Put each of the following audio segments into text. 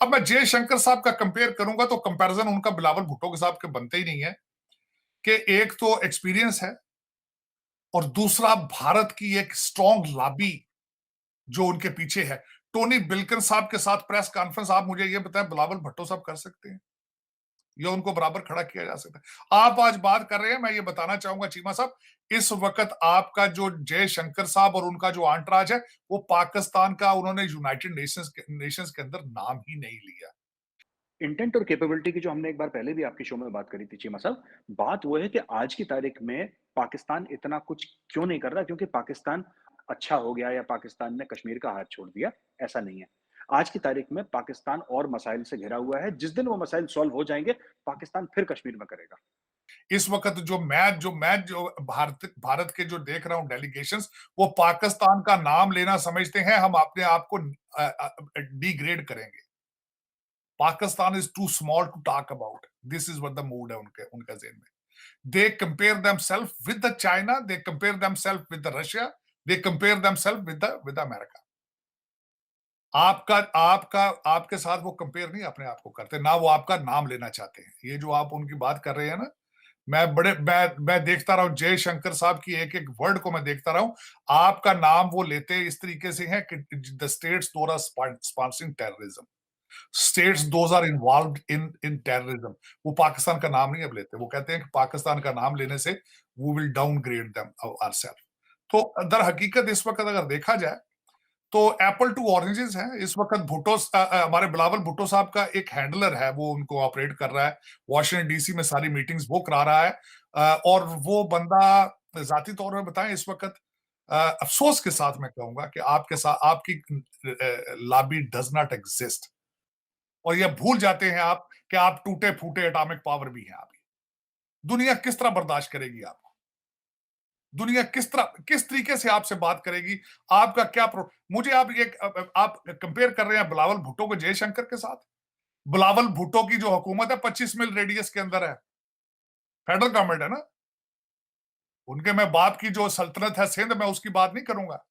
अब मैं जयशंकर साहब का कंपेयर करूंगा तो कंपैरिजन उनका बिलावल भुट्टो के साथ के बनते ही नहीं है कि एक तो एक्सपीरियंस है और दूसरा भारत की एक स्ट्रॉन्ग लॉबी जो उनके पीछे है। टोनी बिल्किन साहब के साथ प्रेस कॉन्फ्रेंस आप मुझे ये बताएं बिलावल भुट्टो साहब कर सकते हैं या उनको बराबर खड़ा किया जा सकता है? आप आज बात कर रहे हैं, मैं ये बताना चाहूंगा चीमा साहब, इस वक्त आपका जो जयशंकर साहब और उनका जो आंटराज है वो पाकिस्तान का, उन्होंने यूनाइटेड नेशंस के अंदर नाम ही नहीं लिया। इंटेंट और कैपेबिलिटी की जो हमने एक बार पहले भी आपके शो में बात करी थी चीमा साहब, बात वो है कि आज की तारीख में पाकिस्तान इतना कुछ क्यों नहीं कर रहा क्योंकि पाकिस्तान अच्छा हो गया या पाकिस्तान ने कश्मीर का हाथ छोड़ दिया, ऐसा नहीं है। आज की तारीख में पाकिस्तान और मसाइल से घिरा हुआ है, जिस दिन वो मसाइल सॉल्व हो जाएँगे, पाकिस्तान फिर कश्मीर में करेगा। इस वक्त जो भारत भारत के जो देख रहा हूं डेलीगेशंस, वो पाकिस्तान का नाम लेना समझते हैं हम अपने आप को डिग्रेड करेंगे। Pakistan is too small to talk about, this is what the mood है उनके उनका जेहन में। They compare themselves with the China, they compare themselves with the Russia, they compare themselves with the America. आपका आपका आपके साथ वो कंपेयर नहीं अपने आप को करते, ना वो आपका नाम लेना चाहते हैं। ये जो आप उनकी बात कर रहे हैं ना, मैं देखता रहा हूं जयशंकर साहब की एक एक वर्ड को मैं देखता रहा हूं, आपका नाम वो लेते इस तरीके से है कि the states those are sponsoring terrorism, states those are involve in terrorism. वो पाकिस्तान का नाम नहीं अब लेते, वो कहते हैं कि पाकिस्तान का नाम लेने से वो विल डाउनग्रेड देम आवरसेल्फ। तो दर हकीकत इस वक्त अगर देखा जाए तो एप्पल टू ऑरेंजेस है इस वक्त। भुट्टो हमारे बिलावल भुट्टो साहब का एक हैंडलर है, वो उनको ऑपरेट कर रहा है, वॉशिंगटन डीसी में सारी मीटिंग्स वो करा रहा है। और वो बंदा जाती तौर पर बताएं इस वक्त अफसोस के साथ मैं कहूंगा कि आपके साथ आपकी लॉबी डज नॉट एग्जिस्ट, और ये भूल जाते हैं आप कि आप टूटे फूटे एटॉमिक पावर भी हैं। आप दुनिया किस तरह बर्दाश्त करेगी आपको? दुनिया किस तरीके से आपसे बात करेगी? आपका क्या मुझे आप कंपेयर कर रहे हैं बिलावल भुट्टो को जयशंकर के साथ। बिलावल भुट्टो की जो हुकूमत है 25 मील रेडियस के अंदर है, फेडरल गवर्नमेंट है ना उनके। मैं बाप की जो सल्तनत है सिंध, मैं उसकी बात नहीं करूंगा।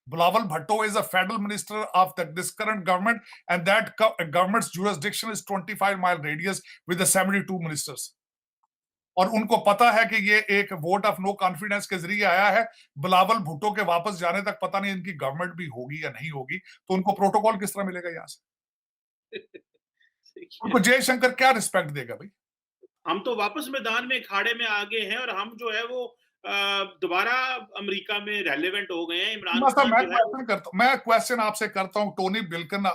Bilawal Bhutto is a federal minister of this current government, and that government's jurisdiction is 25-mile radius with the 72 ministers. और उनको पता है कि ये एक वोट ऑफ नो कॉन्फिडेंस के जरिए आया है। बिलावल भुट्टो के वापस जाने तक पता नहीं इनकी गवर्नमेंट भी होगी या नहीं होगी, तो उनको प्रोटोकॉल किस तरह मिलेगा यहां से? उनको जयशंकर क्या रिस्पेक्ट देगा भाई? हम तो वापस मैदान में अखाड़े में आ गए हैं और हम जो है वो दोबारा अमेरिका में रेलेवेंट हो गए हैं। इमरान खान जो है मैं क्वेश्चन आपसे करता हूं, Tony Blinken,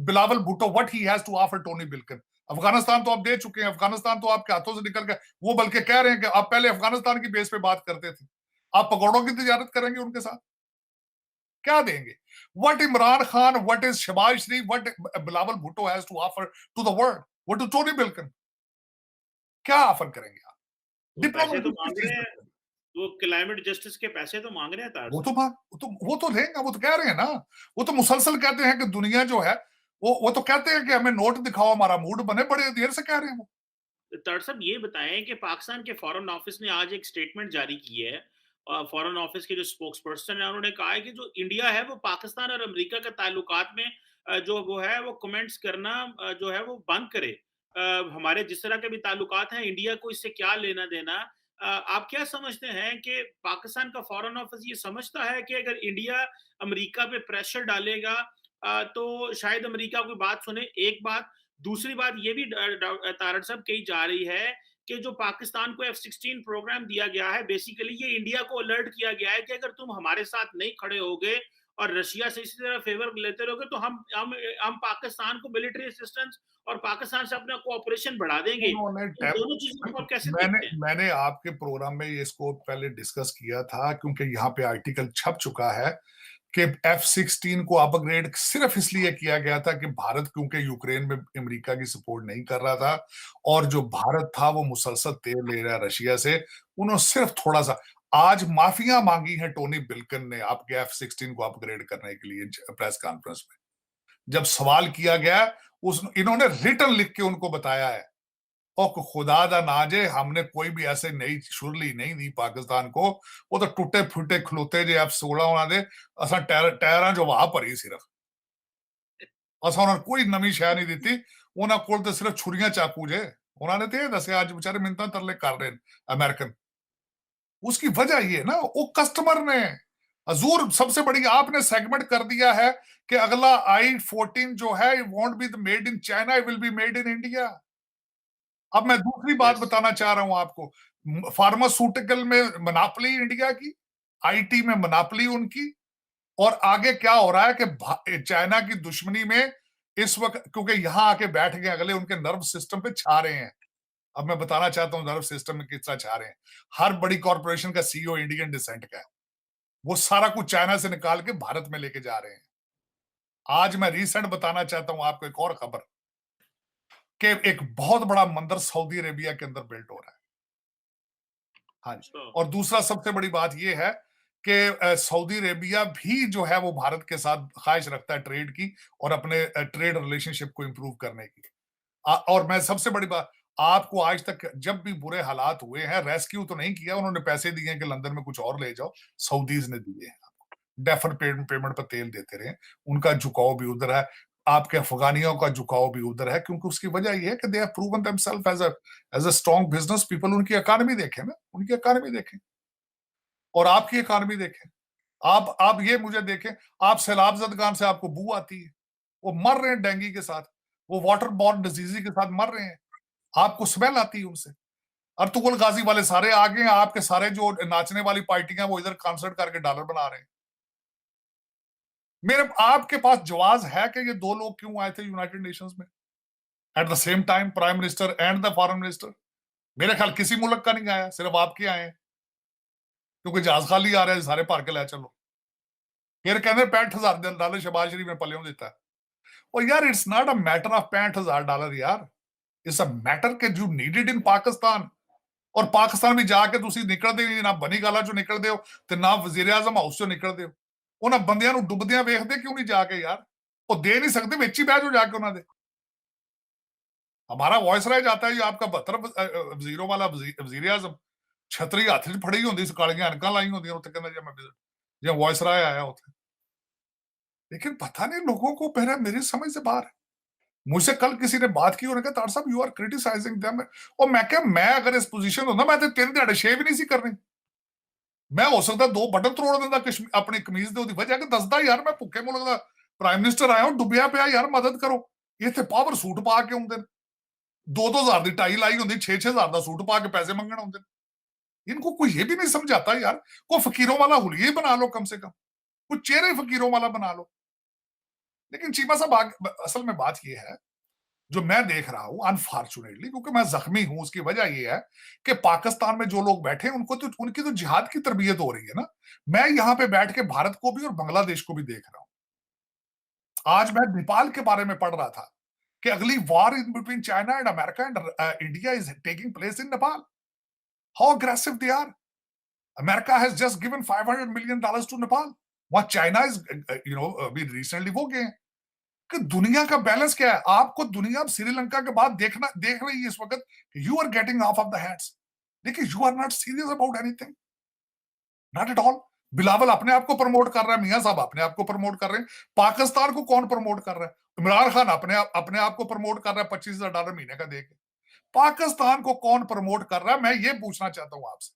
Bilawal Bhutto, what he has to offer Tony Blinken? Afghanistan तो आप दे चुके हैं, अफगानिस्तान तो आपके हाथों से निकल गया। वो बल्कि कह रहे हैं कि आप पहले अफगानिस्तान की बेस पे बात करते थे, आप पकौड़ों की तजारत करेंगे उनके साथ? क्या देंगे? What Imran Khan, what is Shahbaz Sharif, what Bilawal Bhutto has to offer to the world, what to Tony Blinken? क्या ऑफर करेंगे आप? वो पैसे तो डिप्लोमेसी किस मांग चीज रहे हैं, पे? वो क्लाइमेट जस्टिस के पैसे तो मांग रहे हैं तार वो तो साहब। बात वो तो देंगे, वो तो कह रहे हैं ना। वो तो मुसलसल कहते हैं कि दुनिया जो है वो तो कहते हैं कि हमें नोट दिखाओ हमारा मूड बने, बड़े देर से कह रहे हैं वो। तार साहब ये बताएं कि पाकिस्तान के फॉरेन ऑफिस ने आज एक स्टेटमेंट जारी की है। फॉरेन ऑफिस के जो स्पोक्स पर्सन है उन्होंने कहा है कि जो इंडिया है वो पाकिस्तान और अमेरिका के ताल्लुकात में जो वो है वो कमेंट्स करना जो है वो बंद करे। हमारे जिस तरह के भी ताल्लुकात हैं इंडिया को इससे क्या लेना देना। आप क्या समझते हैं कि पाकिस्तान का फॉरेन ऑफिस ये समझता है कि अगर इंडिया अमेरिका पे प्रेशर डालेगा तो शायद अमेरिका कोई बात सुने? एक बात। दूसरी बात ये भी तारड़ साहब कही जा रही है कि जो पाकिस्तान को F-16 प्रोग्राम दिया गया है, बेसिकली ये इंडिया को अलर्ट किया गया है कि अगर तुम हमारे साथ नहीं खड़े होगे और रशिया से इसी तरह फेवर लेते रहोगे तो हम पाकिस्तान को मिलिट्री असिस्टेंस और पाकिस्तान से अपना कोऑपरेशन बढ़ा देंगे। उन्होंने इन दोनों चीजों को आप कैसे मैंने देखते हैं? मैंने आपके प्रोग्राम में इसको पहले डिस्कस किया था, क्योंकि यहाँ पे आर्टिकल छप चुका है कि F-16 को अपग्रेड सिर्फ इसलिए किया गया था कि भारत क्योंकि यूक्रेन में अमेरिका की सपोर्ट नहीं कर रहा था, और जो भारत था वो मुसलसल तेल ले रहा है रशिया से, उन्होंने सिर्फ थोड़ा सा आज माफिया मांगी है टोनी बिल्किन ने आपके F-16 को अपग्रेड करने के लिए प्रेस कॉन्फ्रेंस में। जब सवाल किया गया, उस इन्होंने रिटर्न लिख के उनको बताया है, और खुदा दा नाजे हमने कोई भी ऐसे नई शुरली नहीं दी पाकिस्तान को, वो तो टूटे फूटे खलोते जे F-16 उन्होंने असा टायरां जो वहां भरी सिर्फ, असा उन्होंने कोई नवी शह नहीं दी। उन्होंने कोल तो सिर्फ छुरियां चाकू जे, उन्होंने तो यह दसिया अज बेचारे मिन्नतां तरले कर रहे हैं अमेरिकन। उसकी वजह ये ना, वो कस्टमर ने हजूर सबसे बड़ी आपने सेगमेंट कर दिया है कि अगला i14 जो है want be made in China, will be made in India. अब मैं दूसरी बात यस। बताना चाह रहा हूं आपको, फार्मास्यूटिकल में मोनोपोली इंडिया की, आईटी में मोनोपोली उनकी, और आगे क्या हो रहा है कि चाइना की दुश्मनी में इस वक्त, क्योंकि यहां आके बैठ गए अगले, उनके नर्व सिस्टम पे छा रहे हैं। अब मैं बताना चाहता हूं नर्व सिस्टम में किस तरह छा रहे हैं। हर बड़ी कॉर्पोरेशन का सीईओ इंडियन डिसेंट का है, वो सारा कुछ चाइना से निकाल के भारत में लेके जा रहे हैं। आज मैं रिसेंट बताना चाहता हूं आपको एक और खबर, कि एक बहुत बड़ा मंदिर सऊदी अरेबिया के अंदर बिल्ट हो रहा है। हाँ जी। अच्छा। और दूसरा सबसे बड़ी बात यह है कि सऊदी अरेबिया भी जो है वो भारत के साथ ख्वाहिश रखता है ट्रेड की, और अपने ट्रेड रिलेशनशिप को इंप्रूव करने की। और मैं सबसे बड़ी बात, आपको आज तक जब भी बुरे हालात हुए हैं, रेस्क्यू तो नहीं किया, उन्होंने पैसे दिए हैं कि लंदन में कुछ और ले जाओ, सऊदीज ने दिए हैं। डेफर पेमेंट पर तेल देते रहे, उनका झुकाव भी उधर है, आपके अफगानियों का झुकाव भी उधर है, क्योंकि उसकी वजह यह है कि they have proven themselves as a strong business people. उनकी इकॉनमी देखें ना, उनकी इकॉनमी देखें और आपकी इकॉनमी देखें। आप ये मुझे देखें, आप सैलाब जदगान से आपको बू आती है, वो मर रहे हैं डेंगू के साथ, वो वाटर बॉर्न डिजीज के साथ मर रहे हैं, आपको स्मेल आती है उनसे। अर्तुगरुल गाजी वाले सारे आ गए हैं, आपके सारे जो नाचने वाली पार्टियां वो इधर कॉन्सर्ट करके डॉलर बना रहे हैं। मेरे आपके पास जवाब है कि ये दो लोग क्यों आए थे यूनाइटेड नेशंस में at the same time, prime minister and the foreign minister? मेरे ख्याल किसी मुल्क का नहीं आया, सिर्फ आपके आए हैं, क्योंकि जहाज खाली आ रहे हैं, सारे भर के ले चलो। फिर कहते $65,000 शहबाज शरीफ ने पलियों देता है। और यार it's not a matter of $65,000 यार, इट्स अ मैटर के यू नीडेड इन पाकिस्तान। और पाकिस्तान भी जाके ਤੁਸੀਂ ਨਿਕਲਦੇ ਨਹੀਂ, ਨਾ ਬਨੀ ਗਾਲਾ ਚੋਂ ਨਿਕਲਦੇ ਹੋ ਤੇ ਨਾ ਵਜ਼ੀਰ ਆਜ਼ਮ ਹਾਊਸ ਚੋਂ ਨਿਕਲਦੇ ਹੋ। ਉਹਨਾਂ ਬੰਦਿਆਂ ਨੂੰ ਡੁੱਬਦਿਆਂ ਵੇਖਦੇ ਕਿਉਂ ਨਹੀਂ ਜਾ ਕੇ ਯਾਰ? ਉਹ ਦੇ ਨਹੀਂ ਸਕਦੇ, ਵਿੱਚ ਹੀ ਬਹਿ ਜਾਓ ਜਾ के ਉਹਨਾਂ ਦੇ। हमारा वॉइस रह जाता है, आपका 72 वजीरों वाला वजीर आजम छतरी हथ च फड़ी होंगी, कालियां अनक लाई होंगे, उत्थे कहना जी मैं जो वॉइस राय आया उत्थे। लेकिन पता नहीं लोगों को पहले मेरी समझ से बाहर है। मुझसे कल किसी ने बात की, उन्होंने कहा तार साहब यू आर क्रिटिसाइजिंग देम, और मैं क्या, मैं अगर इस पोजीशन होता मैं तो 3 दिहाड़े शेव ही नहीं सी करनी। मैं हो सकता 2 बटन तोड़ देता अपनी कमीज दे, ਉਹਦੀ वजह कि दसदा यार मैं भुखे मुल्क ਦਾ प्राइम मिनिस्टर आया हूं, डुबिया पिया यार, मदद करो। इत्थे पावर सूट पा के आउंदे ने, 2-2 हजार की टाई लाई होंगी, 6-6 हजार का सूट पा के पैसे मंगण आउंदे ने। इनको कोई ये भी नहीं समझाता यार, कोई फकीरों वाला हुलिया ही बना लो कम से कम, कुछ चेहरे फकीरों वाला बना लो। लेकिन चीमा साहब असल में बात यह है, जो मैं देख रहा हूं अनफॉर्चुनेटली, क्योंकि मैं जख्मी हूं, उसकी वजह यह है कि पाकिस्तान में जो लोग बैठे हैं उनको तो उनकी तो जिहाद की तरबियत हो रही है ना। मैं यहां पे बैठ के भारत को भी और बांग्लादेश को भी देख रहा हूं। आज मैं नेपाल के बारे में पढ़ रहा था कि अगली war in between China and America and India is taking place in Nepal. How aggressive they are. America has just given $500 million to Nepal, वहां चाइना इज अभी रिसेंटली वो गए हैं। कि दुनिया का बैलेंस क्या है, आपको दुनिया श्रीलंका के बाद देख रही है इस वक्त, you are getting off off the hands. देखिए you are not serious about anything, not at all. Bilawal अपने आप को प्रमोट कर रहा है, मियां साहब अपने आप को प्रमोट कर रहे हैं। पाकिस्तान को कौन प्रमोट कर रहा है? इमरान खान अपने आप को प्रमोट कर रहा है $25,000 महीने का देके। पाकिस्तान को कौन प्रमोट कर रहा है, मैं ये पूछना चाहता हूं आपसे।